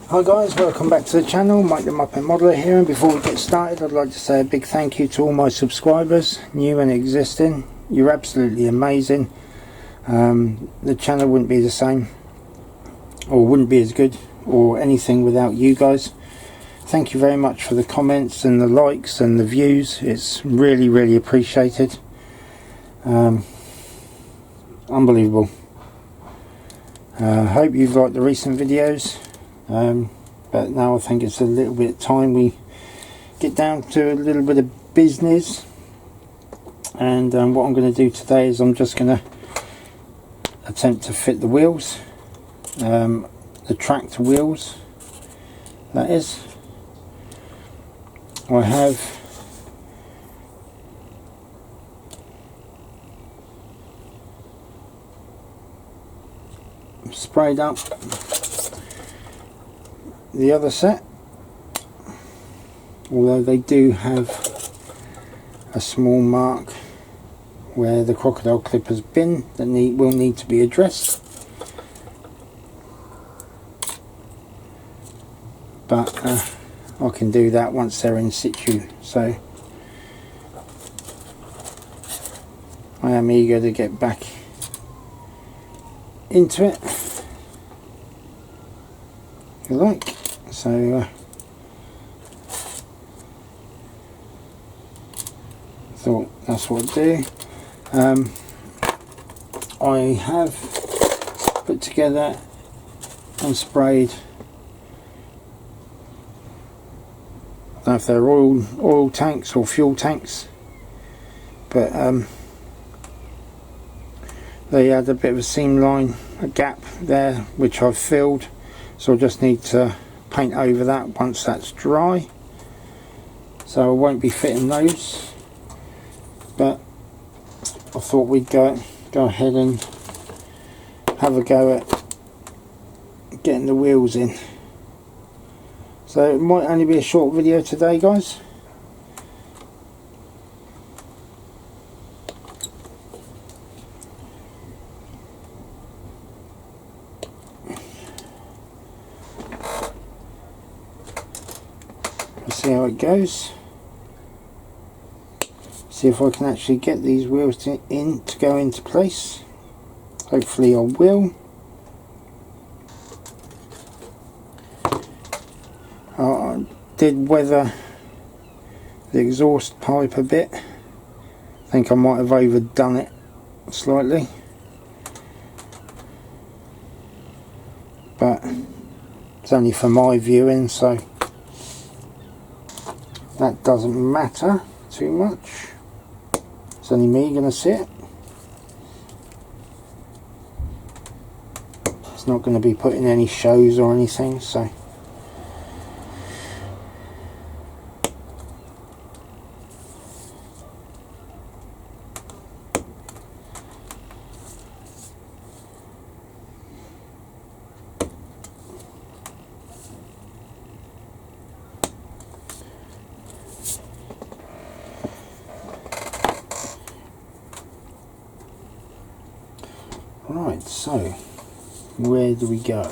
Hi guys, welcome back to the channel. Mike the Muppet Modeler here, and before we get started I'd like to say a big thank you to all my subscribers, new and existing. You're absolutely amazing. The channel wouldn't be the same, or wouldn't be as good or anything without you guys. Thank you very much for the comments and the likes and the views. It's really appreciated. Unbelievable. Hope you've liked the recent videos. But now I think it's a little bit time we get down to a little bit of business, and what I'm going to do today is I'm just going to attempt to fit the wheels, the tractor wheels, that is. I have sprayed up the other set, although they do have a small mark where the crocodile clip has been that will need to be addressed, but I can do that once they're in situ. So I am eager to get back into it, if you like. So thought that's what I'd do. I have put together and sprayed, I don't know if they're oil tanks or fuel tanks, but they had a bit of a seam line, a gap there, which I've filled, so I just need to paint over that once that's dry. So I won't be fitting those, but I thought we'd go ahead and have a go at getting the wheels in. So it might only be a short video today, guys. Let's see how it goes. See if I can actually get these wheels to go into place. Hopefully I will. I did weather the exhaust pipe a bit. I think I might have overdone it slightly, but it's only for my viewing, so that doesn't matter too much. It's only me going to see it. It's not going to be putting any shows or anything, so right, so where do we go?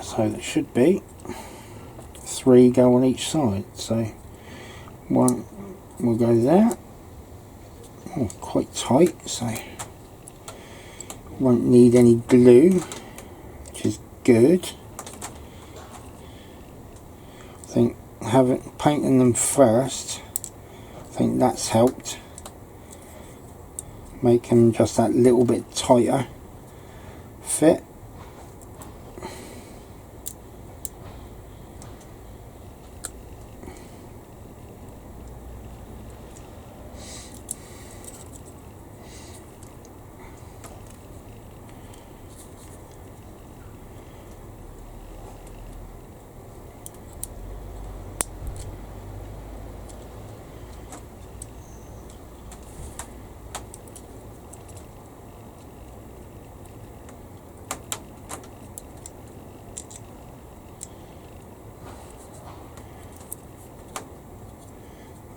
So there should be 3 go on each side, so one will go there. Oh, quite tight, so won't need any glue, which is good. I think painting them first, I think that's helped make them just that little bit tighter fit.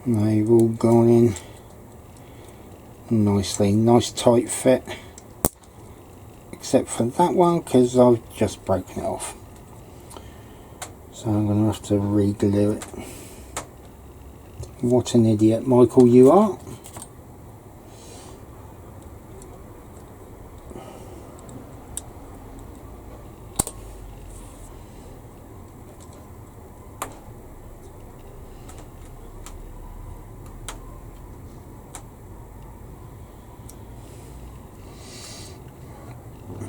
And they've all gone in nicely, nice tight fit, except for that one because I've just broken it off. So I'm going to have to re-glue it. What an idiot, Michael, you are.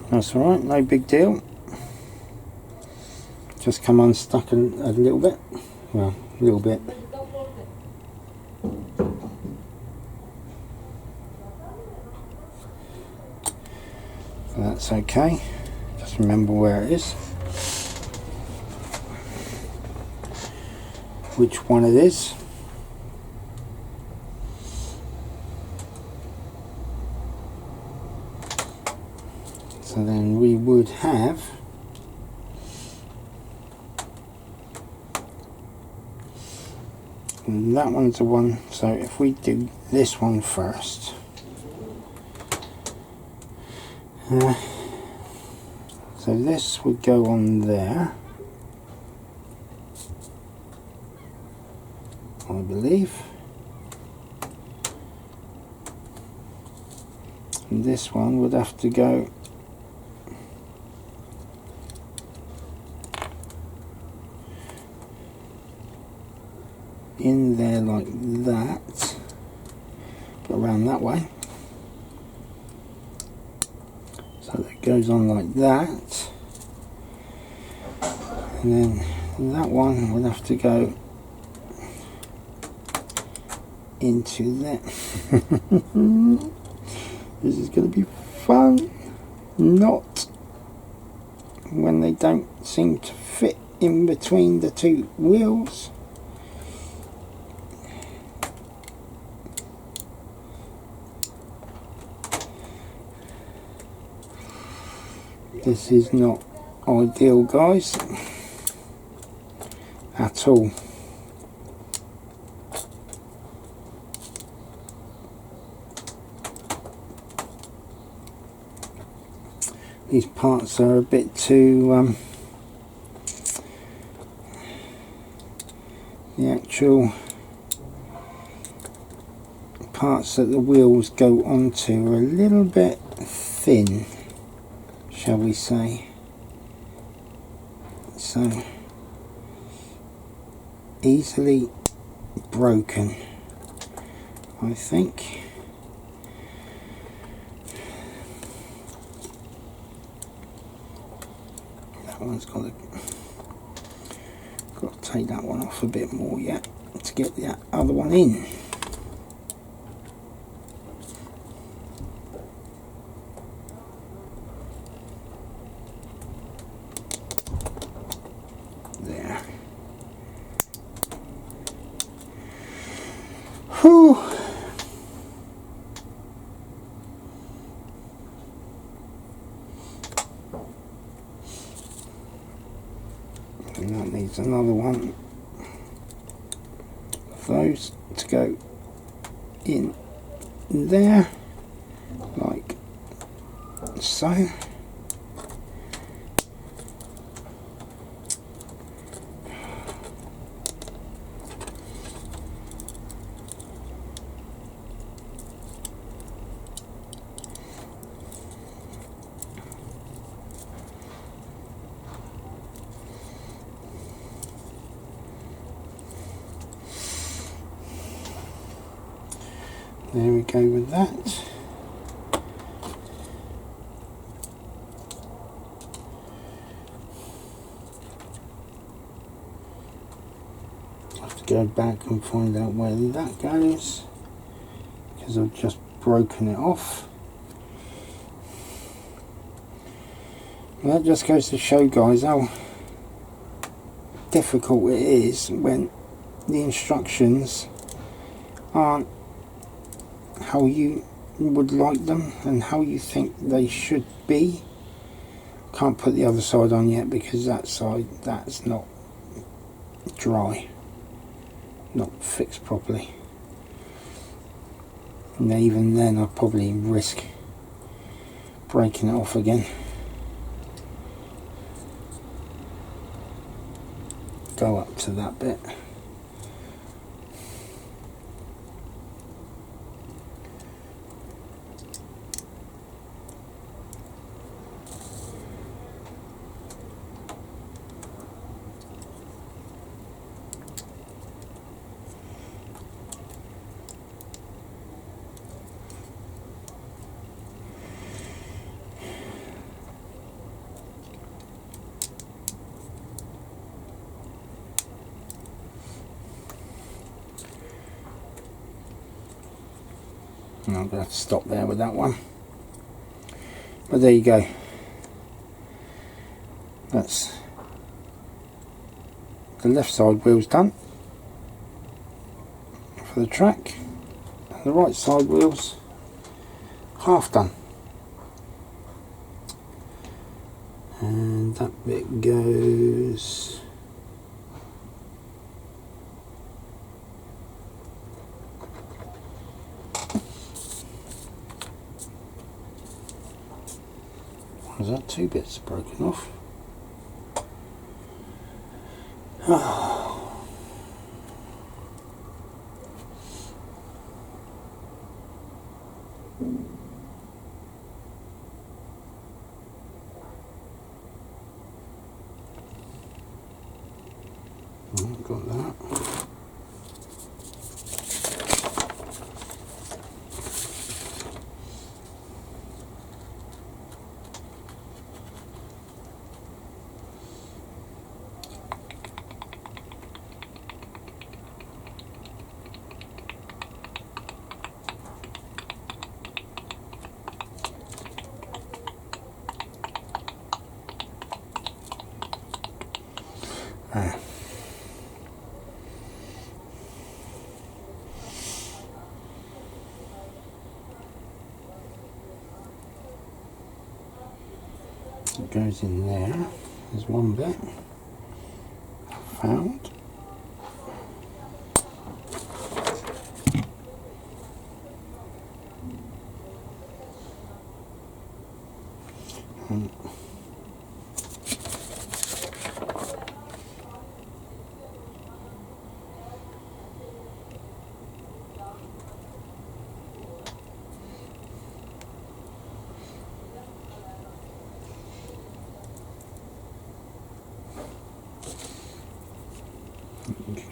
That's alright, no big deal. Just come unstuck a little bit. Well, a little bit. So that's okay. Just remember where it is. Which one it is. So then we would have and that one's the one. So if we do this one first, so this would go on there, I believe, and this one would have to go in there like that, but around that way. So that goes on like that, and then that one would have to go into there. This is going to be fun. Not when they don't seem to fit in between the two wheels. This is not ideal, guys, at all. These parts are a bit too the actual parts that the wheels go onto are a little bit thin, shall we say. So easily broken, I think. That one's got to take that one off a bit more yet to get that other one in. There. Whew. And that needs another one of those to go in there, like so. There we go with that. I have to go back and find out where that goes, because I've just broken it off. And that just goes to show, guys, how difficult it is when the instructions aren't how you would like them and how you think they should be. Can't put the other side on yet because that side, that's not dry, not fixed properly. And even then I'd probably risk breaking it off again. Go up to that bit. And I'm going to have to stop there with that one. But there you go. That's the left side wheels done for the track. And the right side wheels half done. And that bit goes was that 2 bits broken off? Oh. Got that. It goes in there. There's one bit found.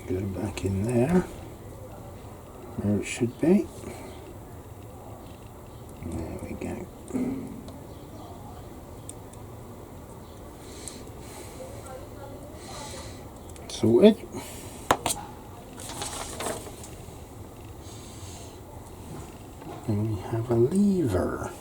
Go back in there where it should be. There we go. Sorted. And we have a lever.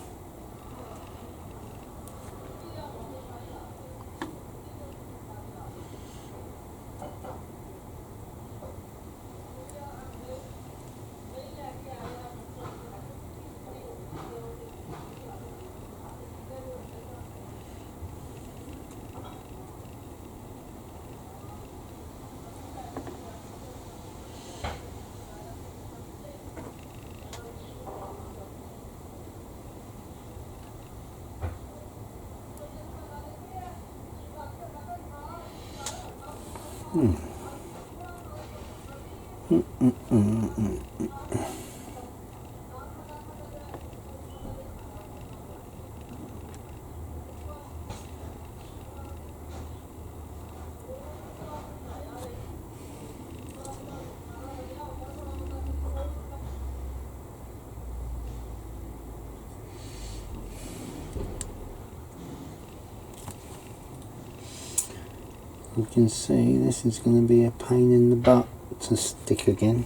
You can see this is going to be a pain in the butt to stick again.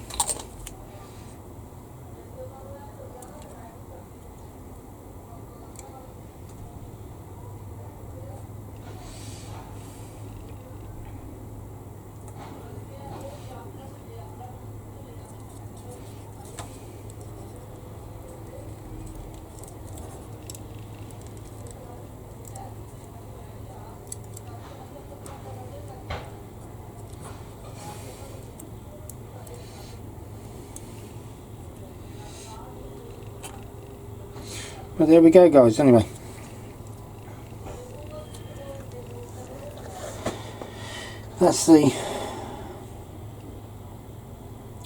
But there we go, guys. Anyway, that's the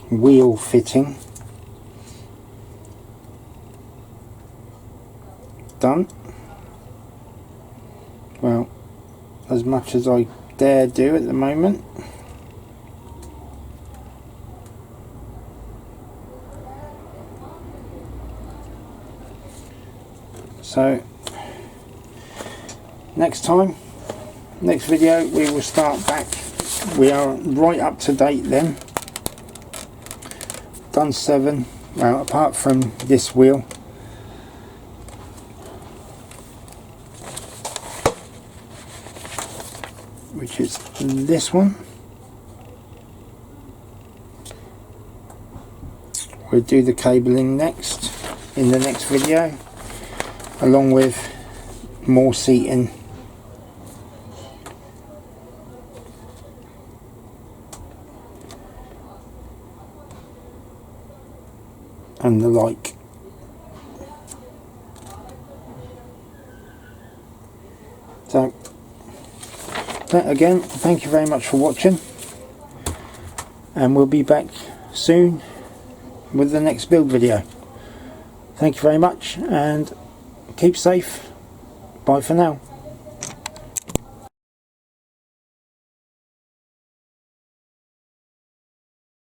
wheel fitting done. Well, as much as I dare do at the moment. So next video we will start back. We are right up to date then. Done 7, well, apart from this wheel. Which is this one. We'll do the cabling next in the next video, along with more seating and the like. So again, thank you very much for watching, and we'll be back soon with the next build video. Thank you very much and keep safe. Bye for now.